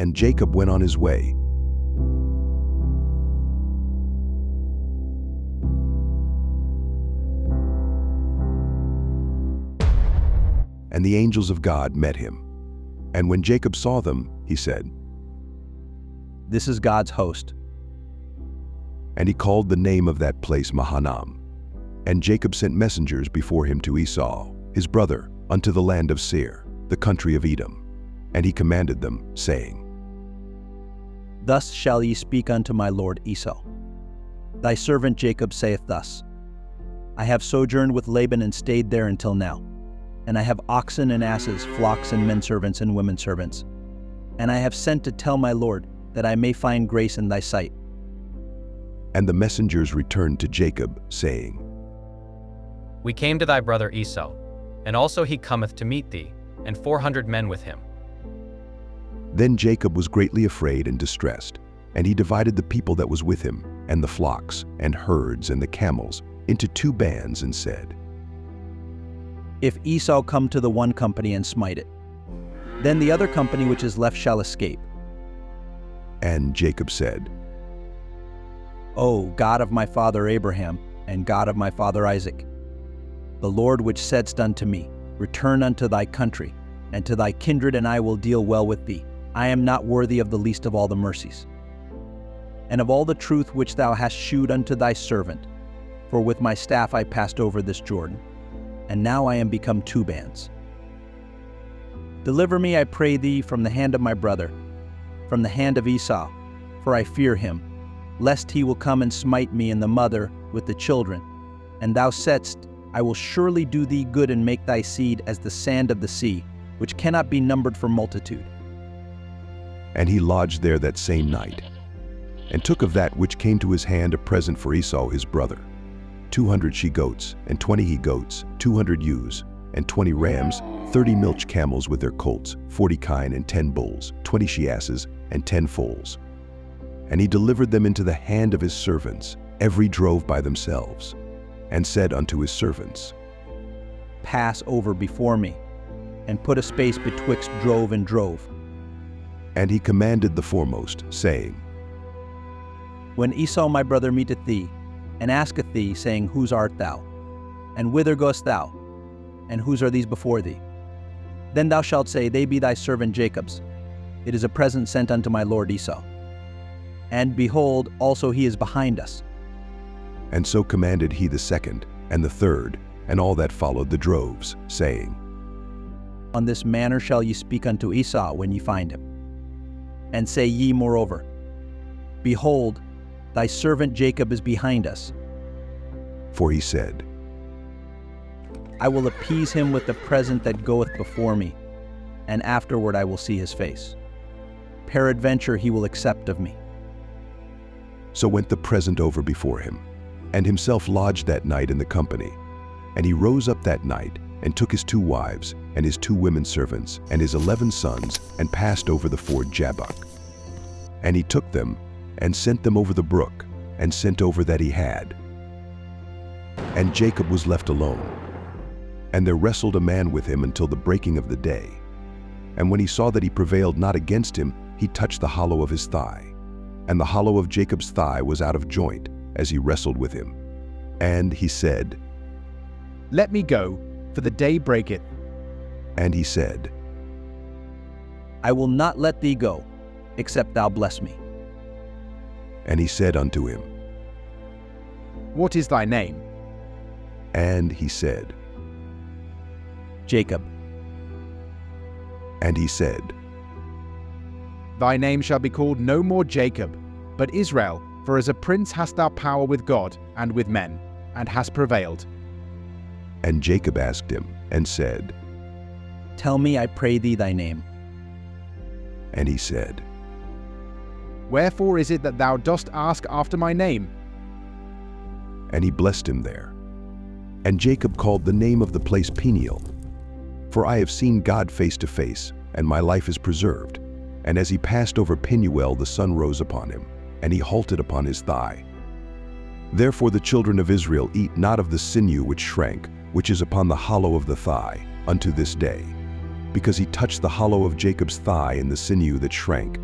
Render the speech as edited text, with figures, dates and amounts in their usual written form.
And Jacob went on his way. And the angels of God met him. And when Jacob saw them, he said, "This is God's host." And he called the name of that place Mahanaim. And Jacob sent messengers before him to Esau, his brother, unto the land of Seir, the country of Edom. And he commanded them, saying, "Thus shall ye speak unto my lord Esau. Thy servant Jacob saith thus, I have sojourned with Laban and stayed there until now. And I have oxen and asses, flocks and men servants and women servants. And I have sent to tell my lord, that I may find grace in thy sight." And the messengers returned to Jacob, saying, We came to thy brother Esau, and also he cometh to meet thee, and 400 men with him. Then Jacob was greatly afraid and distressed, and he divided the people that was with him, and the flocks, and herds, and the camels, into 2 bands, and said, If Esau come to the one company and smite it, then the other company which is left shall escape. And Jacob said, O God of my father Abraham, and God of my father Isaac, the Lord which saidst unto me, Return unto thy country, and to thy kindred, and I will deal well with thee. I am not worthy of the least of all the mercies, and of all the truth which thou hast shewed unto thy servant. For with my staff I passed over this Jordan, and now I am become 2 bands. Deliver me, I pray thee, from the hand of my brother, from the hand of Esau, for I fear him, lest he will come and smite me and the mother with the children. And thou saidst, I will surely do thee good and make thy seed as the sand of the sea, which cannot be numbered for multitude. And he lodged there that same night, and took of that which came to his hand a present for Esau his brother, 200 she-goats, and 20 he-goats, 200 ewes, and 20 rams, 30 milch camels with their colts, 40 kine, and 10 bulls, 20 she-asses, and 10 foals. And he delivered them into the hand of his servants, every drove by themselves, and said unto his servants, Pass over before me, and put a space betwixt drove and drove. And he commanded the foremost, saying, When Esau my brother meeteth thee, and asketh thee, saying, Whose art thou? And whither goest thou? And whose are these before thee? Then thou shalt say, They be thy servant Jacob's. It is a present sent unto my lord Esau. And behold, also he is behind us. And so commanded he the second, and the third, and all that followed the droves, saying, On this manner shall ye speak unto Esau when ye find him. And say ye moreover, Behold, thy servant Jacob is behind us. For he said, I will appease him with the present that goeth before me, and afterward I will see his face. Peradventure he will accept of me. So went the present over before him, and himself lodged that night in the company. And he rose up that night, and took his 2 wives, and his 2 women servants, and his 11 sons, and passed over the ford Jabbok. And he took them, and sent them over the brook, and sent over that he had. And Jacob was left alone. And there wrestled a man with him until the breaking of the day. And when he saw that he prevailed not against him, he touched the hollow of his thigh. And the hollow of Jacob's thigh was out of joint, as he wrestled with him. And he said, Let me go, for the day breaketh. And he said, I will not let thee go, except thou bless me. And he said unto him, What is thy name? And he said, Jacob. And he said, Thy name shall be called no more Jacob, but Israel, for as a prince hast thou power with God and with men, and hast prevailed. And Jacob asked him, and said, Tell me, I pray thee, thy name. And he said, Wherefore is it that thou dost ask after my name? And he blessed him there. And Jacob called the name of the place Peniel. For I have seen God face to face, and my life is preserved. And as he passed over Penuel, the sun rose upon him, and he halted upon his thigh. Therefore the children of Israel eat not of the sinew which shrank, which is upon the hollow of the thigh, unto this day, because he touched the hollow of Jacob's thigh in the sinew that shrank,